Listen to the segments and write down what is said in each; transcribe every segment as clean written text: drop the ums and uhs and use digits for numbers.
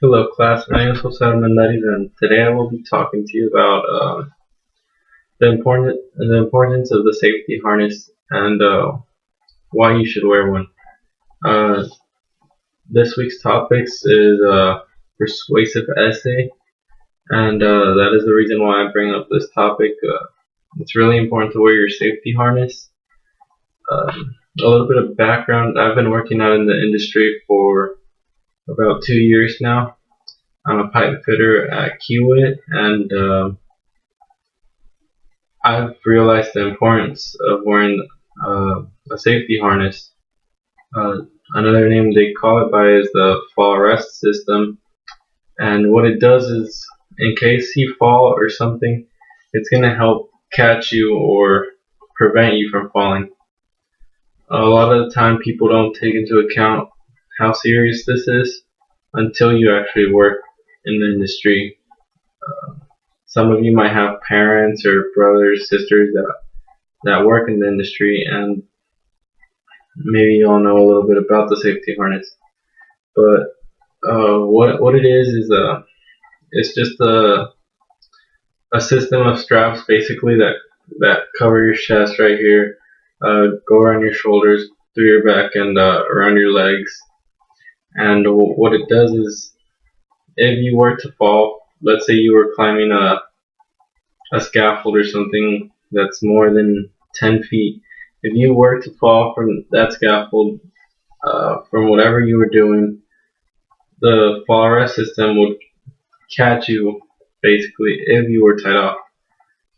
Hello class, my name is Jose Armendariz and today I will be talking to you about the importance of the safety harness and why you should wear one. Uh, this week's topics is persuasive essay, and that is the reason why I bring up this topic. It's really important to wear your safety harness. A little bit of background: I've been working out in the industry for about 2 years now. I'm a pipe fitter at Kiewit, and I've realized the importance of wearing a safety harness. Another name they call it by is the fall arrest system, and what it does is, in case you fall or something, it's gonna help catch you or prevent you from falling. A lot of the time, people don't take into account how serious this is until you actually work in the industry. Some of you might have parents or brothers, sisters that work in the industry, and maybe you all know a little bit about the safety harness. But what it is it's just a system of straps basically that cover your chest right here, go around your shoulders, through your back, and around your legs. And what it does is, if you were to fall, let's say you were climbing a scaffold or something that's more than 10 feet, if you were to fall from that scaffold, from whatever you were doing, the fall arrest system would catch you basically if you were tied off.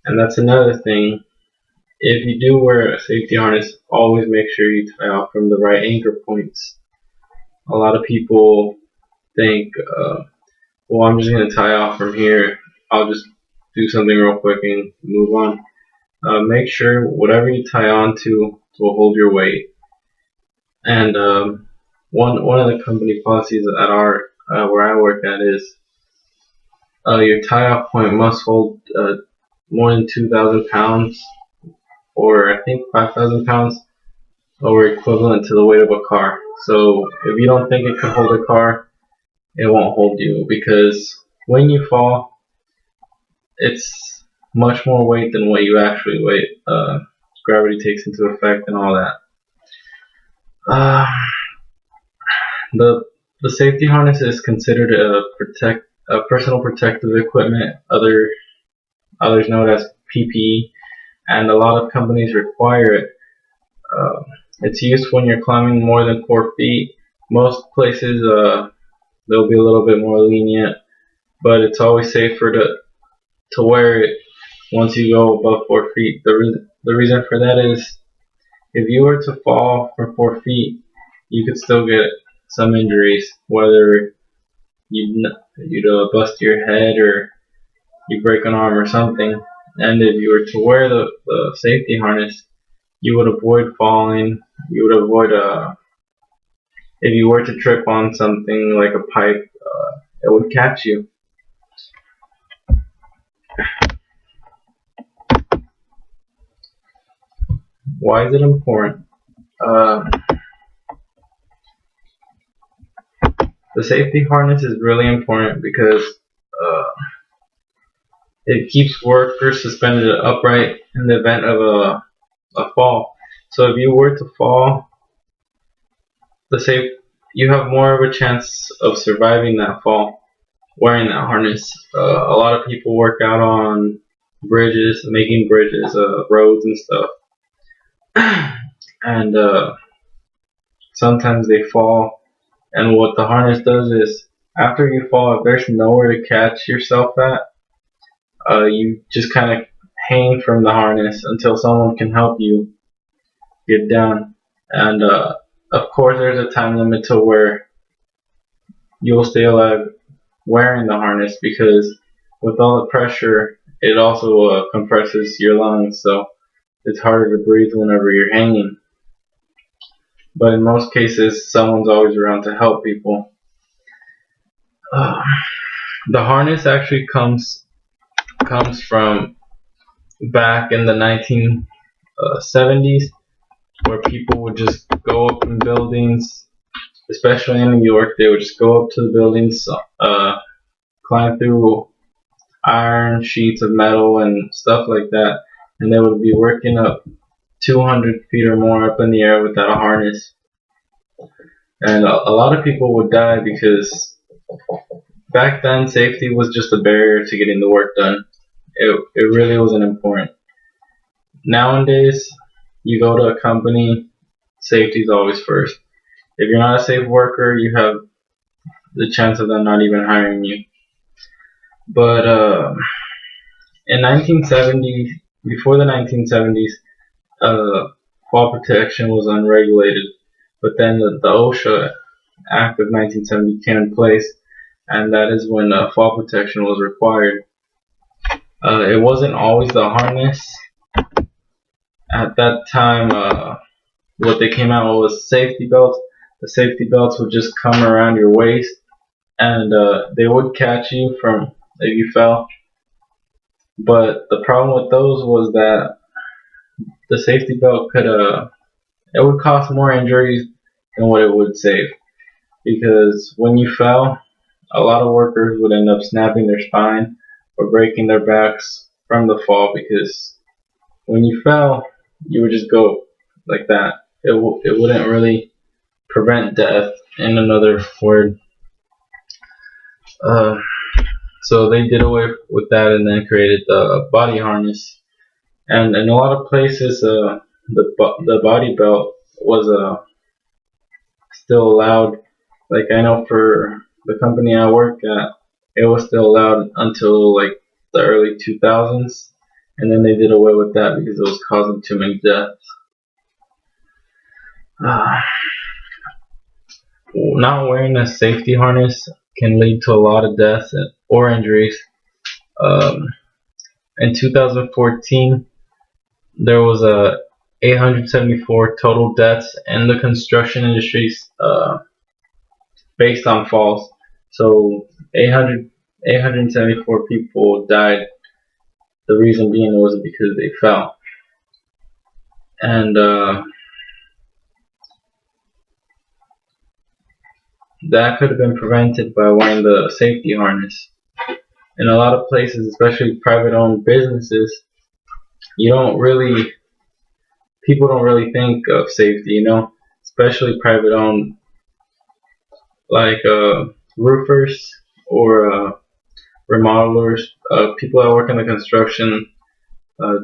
And that's another thing. If you do wear a safety harness, always make sure you tie off from the right anchor points. A lot of people think, well, I'm just going to tie off from here. I'll just do something real quick and move on. Make sure whatever you tie on to will hold your weight. And one of the company policies at our where I work at is your tie-off point must hold more than 2,000 pounds, or I think 5,000 pounds, or equivalent to the weight of a car. So if you don't think it can hold a car, it won't hold you, because when you fall, it's much more weight than what you actually weigh. Gravity takes into effect and all that. The safety harness is considered a personal protective equipment, others know it as PPE, and a lot of companies require it. It's used when you're climbing more than 4 feet. Most places they'll be a little bit more lenient, but it's always safer to wear it once you go above 4 feet. The reason for that is, if you were to fall from 4 feet, you could still get some injuries, whether you'd bust your head or you break an arm or something. And if you were to wear the safety harness, you would avoid falling. You would avoid if you were to trip on something like a pipe, it would catch you. Why is it important? The safety harness is really important because it keeps workers suspended upright in the event of a fall. So if you were to fall, you have more of a chance of surviving that fall wearing that harness. A lot of people work out on bridges, making bridges, roads and stuff, and sometimes they fall. And what the harness does is, after you fall, if there's nowhere to catch yourself at, you just kind of hang from the harness until someone can help you get down. And of course, there's a time limit to where you'll stay alive wearing the harness, because with all the pressure, it also compresses your lungs, so it's harder to breathe whenever you're hanging. But in most cases, someone's always around to help people. The harness actually comes from back in the 1970s, where people would just go up in buildings especially in New York, they would just go up to the buildings, climb through iron sheets of metal and stuff like that, and they would be working up 200 feet or more up in the air without a harness. And a lot of people would die because back then safety was just a barrier to getting the work done. It really wasn't important. Nowadays, you go to a company, safety is always first. If you're not a safe worker, you have the chance of them not even hiring you. But in 1970, before the 1970s, fall protection was unregulated. But then the OSHA Act of 1970 came in place, and that is when fall protection was required. It wasn't always the harness. At that time, what they came out with was safety belts. The safety belts would just come around your waist, and they would catch you from if you fell. But the problem with those was that the safety belt it would cause more injuries than what it would save. Because when you fell, a lot of workers would end up snapping their spine or breaking their backs from the fall, because when you fell, you would just go like that. It wouldn't really prevent death, in another word. So they did away with that and then created the body harness. And in a lot of places, the body belt was still allowed. Like I know for the company I work at, it was still allowed until like the early 2000s, and then they did away with that because it was causing too many deaths. Not wearing a safety harness can lead to a lot of deaths or injuries. In 2014, there was 874 total deaths in the construction industries based on falls. So 874 people died. The reason being was because they fell. And that could have been prevented by wearing the safety harness. In a lot of places, especially private-owned businesses, people don't really think of safety, especially private-owned, like roofers or remodelers, people that work in the construction,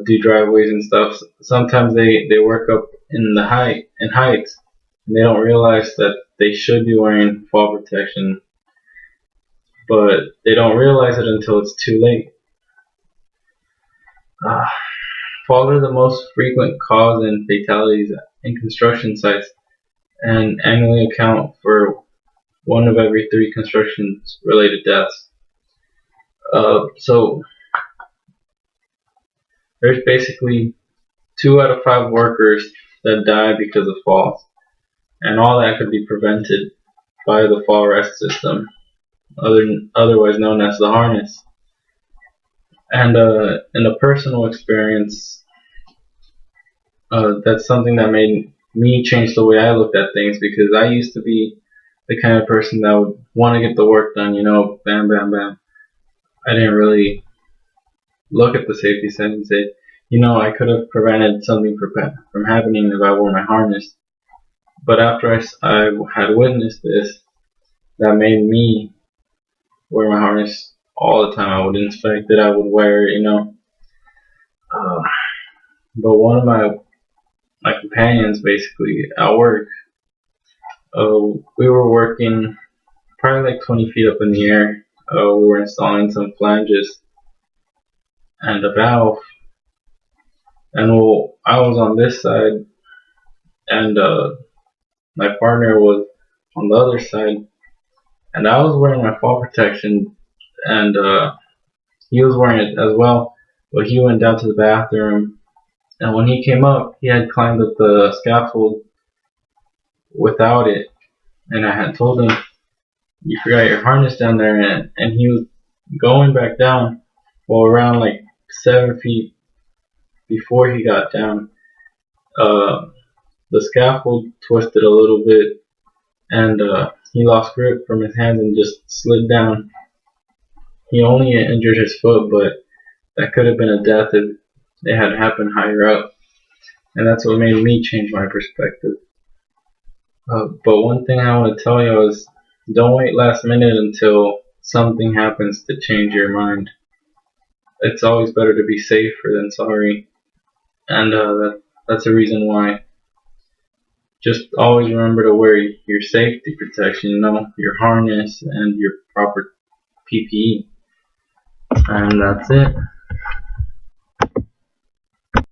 do driveways and stuff. Sometimes they work up in heights, and they don't realize that they should be wearing fall protection, but they don't realize it until it's too late. Falls are the most frequent cause in fatalities in construction sites, and annually account for 1 of every 3 construction-related deaths. So there's basically 2 out of 5 workers that die because of falls, and all that could be prevented by the fall rest system, otherwise known as the harness. And in a personal experience, that's something that made me change the way I looked at things, because I used to be the kind of person that would want to get the work done, bam, bam, bam. I didn't really look at the safety side and say, I could have prevented something from happening if I wore my harness. But after I had witnessed this, that made me wear my harness all the time. I would inspect it, I would wear it, But one of my companions, basically, at work, we were working probably like 20 feet up in the air. We were installing some flanges and a valve, and I was on this side, and my partner was on the other side, and I was wearing my fall protection, and he was wearing it as well, but he went down to the bathroom, and when he came up, he had climbed up the scaffold without it, and I had told him, you forgot your harness down there, and he was going back down, well, around like 7 feet before he got down, the scaffold twisted a little bit, and he lost grip from his hands and just slid down. He only injured his foot, but that could have been a death if it had happened higher up, and that's what made me change my perspective. But one thing I want to tell you is don't wait last minute until something happens to change your mind. It's always better to be safer than sorry, and that's the reason why. Just always remember to wear your safety protection, your harness and your proper PPE. And that's it.